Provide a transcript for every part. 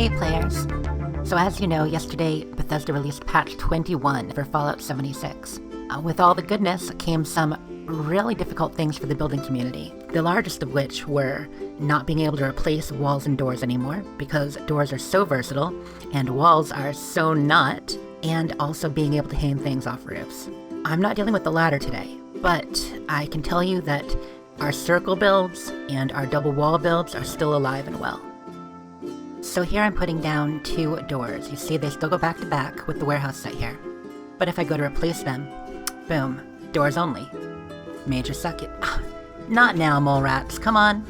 Hey players! So as you know, yesterday Bethesda released patch 21 for Fallout 76. With all the goodness came some really difficult things for the building community. The largest of which were not being able to replace walls and doors anymore, because doors are so versatile and walls are so not, and also being able to hang things off roofs. I'm not dealing with the latter today, but I can tell you that our circle builds and our double wall builds are still alive and well. So here I'm putting down 2 doors. You see they still go back to back with the warehouse set here. But if I go to replace them, boom, doors only. Major suck it. Not now, mole rats, come on.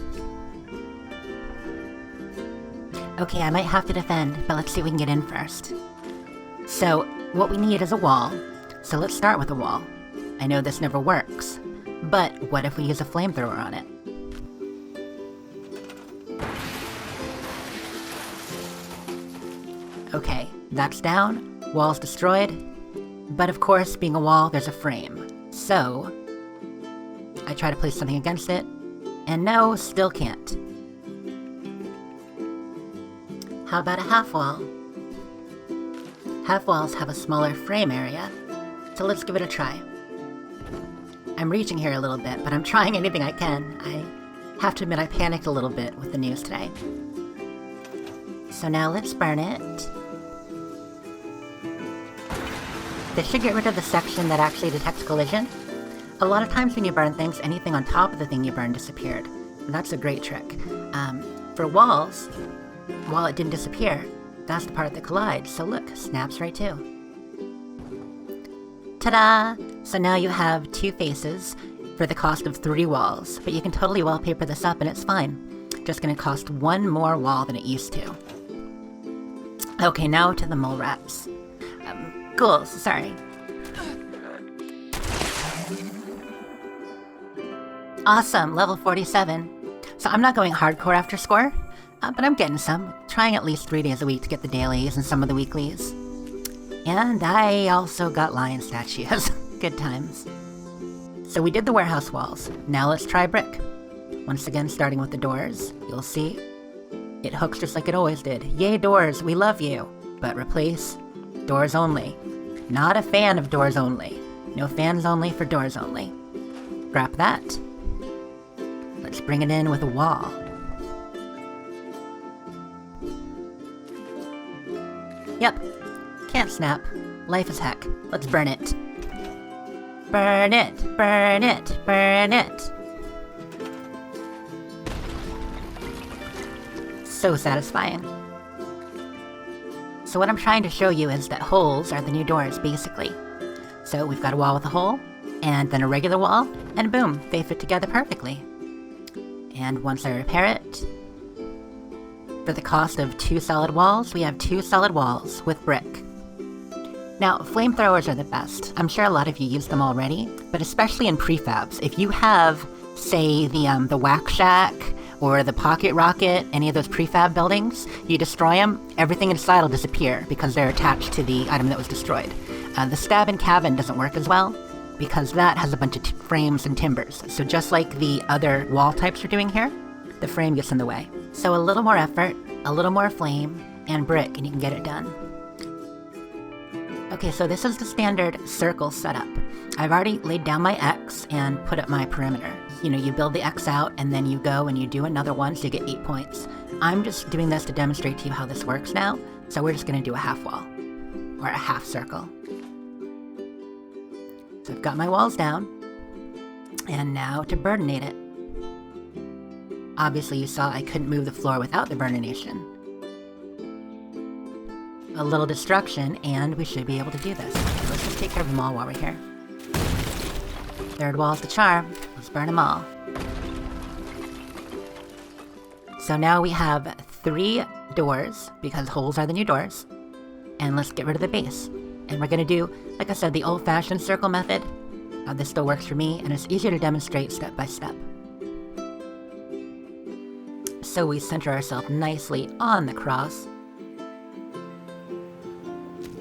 Okay, I might have to defend, but let's see if we can get in first. So, what we need is a wall. So let's start with a wall. I know this never works, but what if we use a flamethrower on it? Okay, that's down, wall's destroyed, but of course, being a wall, there's a frame. So, I try to place something against it, and no, still can't. How about a half wall? Half walls have a smaller frame area, so let's give it a try. I'm reaching here a little bit, but I'm trying anything I can. I have to admit I panicked a little bit with the news today. So now let's burn it. This should get rid of the section that actually detects collision. A lot of times when you burn things, anything on top of the thing you burned disappeared. And that's a great trick. For walls, while it didn't disappear, that's the part that collides. So look, snaps right too. Ta-da! So now you have 2 faces for the cost of 3 walls, but you can totally wallpaper this up and it's fine. Just gonna cost 1 more wall than it used to. Okay, now to the mole rats. Ghouls, sorry. Awesome, level 47. So I'm not going hardcore after score, but I'm getting some. Trying at least 3 days a week to get the dailies and some of the weeklies. And I also got lion statues. Good times. So we did the warehouse walls. Now let's try brick. Once again, starting with the doors. You'll see it hooks just like it always did. Yay doors, we love you. But replace doors only. Not a fan of doors only. No fans only for doors only. Scrap that. Let's bring it in with a wall. Yep. Can't snap. Life is heck. Let's burn it. Burn it! Burn it! Burn it! So satisfying. So what I'm trying to show you is that holes are the new doors, basically. So we've got a wall with a hole, and then a regular wall, and boom, they fit together perfectly. And once I repair it, for the cost of 2 solid walls, we have 2 solid walls with brick. Now, flamethrowers are the best. I'm sure a lot of you use them already, but especially in prefabs. If you have, say, the Whack Shack, or the Pocket Rocket, any of those prefab buildings, you destroy them, everything inside will disappear because they're attached to the item that was destroyed. The Stab and Cabin doesn't work as well, because that has a bunch of frames and timbers. So just like the other wall types we're doing here, the frame gets in the way. So a little more effort, a little more flame, and brick, and you can get it done. Okay, so this is the standard circle setup. I've already laid down my X and put up my perimeter. You know, you build the X out, and then you go and you do another one, so you get 8 points. I'm just doing this to demonstrate to you how this works now, so we're just gonna do a half wall, or a half circle. So I've got my walls down, and now to burninate it. Obviously you saw I couldn't move the floor without the burnination. A little destruction, and we should be able to do this. Okay, let's just take care of them all while we're here. 3rd wall's the charm. Let's burn them all. So now we have 3 doors, because holes are the new doors. And let's get rid of the base. And we're gonna do, like I said, the old-fashioned circle method. This still works for me, and it's easier to demonstrate step by step. So we center ourselves nicely on the cross.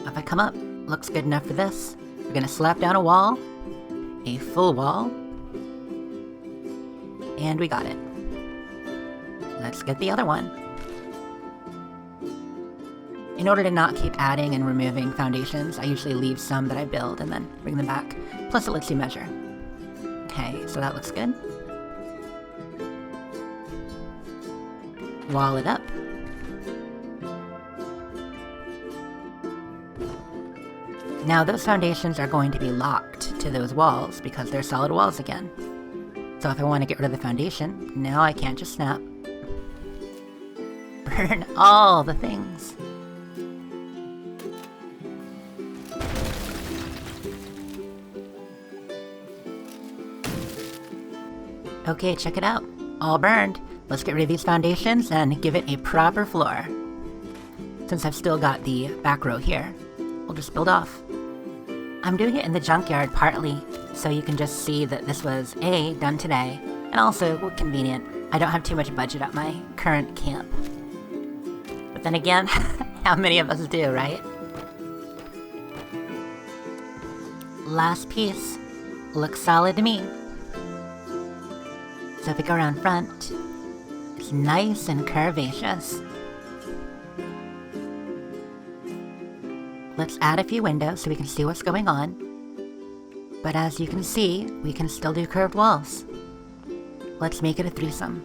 If I come up, looks good enough for this. We're gonna slap down a wall, a full wall, and we got it. Let's get the other one. In order to not keep adding and removing foundations, I usually leave some that I build and then bring them back. Plus it lets you measure. Okay, so that looks good. Wall it up. Now those foundations are going to be locked to those walls because they're solid walls again. So if I want to get rid of the foundation, now I can't just snap. Burn all the things. Okay, check it out. All burned. Let's get rid of these foundations and give it a proper floor. Since I've still got the back row here, we'll just build off. I'm doing it in the junkyard partly so you can just see that this was A, done today, and also convenient. I don't have too much budget at my current camp. But then again, how many of us do, right? Last piece. Looks solid to me. So if we go around front, it's nice and curvaceous. Let's add a few windows so we can see what's going on. But as you can see, we can still do curved walls. Let's make it a threesome.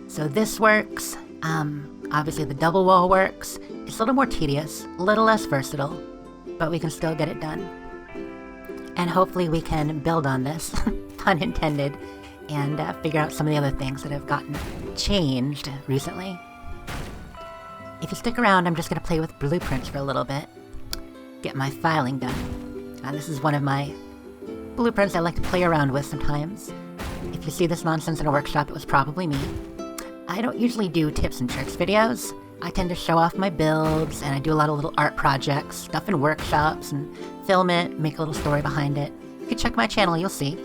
So this works. Obviously the double wall works. It's a little more tedious, a little less versatile, but we can still get it done. And hopefully we can build on this, pun intended, and figure out some of the other things that have gotten changed recently. If you stick around, I'm just going to play with blueprints for a little bit. Get my filing done. This is one of my blueprints I like to play around with sometimes. If you see this nonsense in a workshop, it was probably me. I don't usually do tips and tricks videos. I tend to show off my builds, and I do a lot of little art projects, stuff in workshops, and film it, make a little story behind it. You can check my channel, you'll see.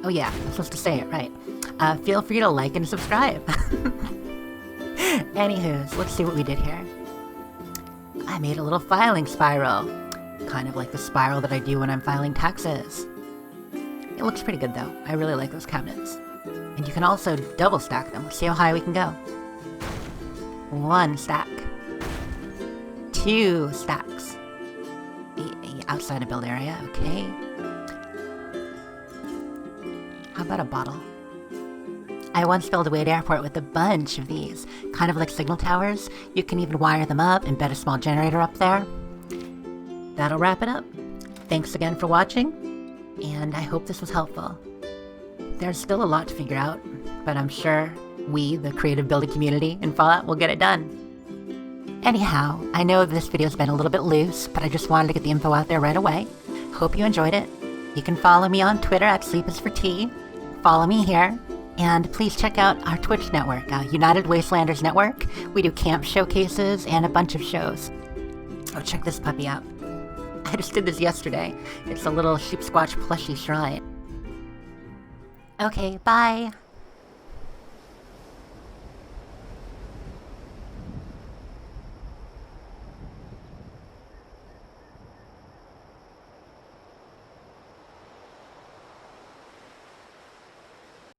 Oh yeah, I'm supposed to say it, right. Feel free to like and subscribe. Anywho, let's see what we did here. I made a little filing spiral. Kind of like the spiral that I do when I'm filing taxes. It looks pretty good though. I really like those cabinets. And you can also double stack them. Let's see how high we can go. 1 stack. 2 stacks. Outside a build area, okay. How about a bottle? I once built a Wade Airport with a bunch of these, kind of like signal towers. You can even wire them up and bed a small generator up there. That'll wrap it up. Thanks again for watching, and I hope this was helpful. There's still a lot to figure out, but I'm sure we, the creative building community in Fallout, will get it done. Anyhow, I know this video's been a little bit loose, but I just wanted to get the info out there right away. Hope you enjoyed it. You can follow me on Twitter at sleepisfortea. Follow me here. And please check out our Twitch network, United Wastelanders Network. We do camp showcases and a bunch of shows. Oh, check this puppy out. I just did this yesterday. It's a little sheep squatch plushie shrine. Okay, bye.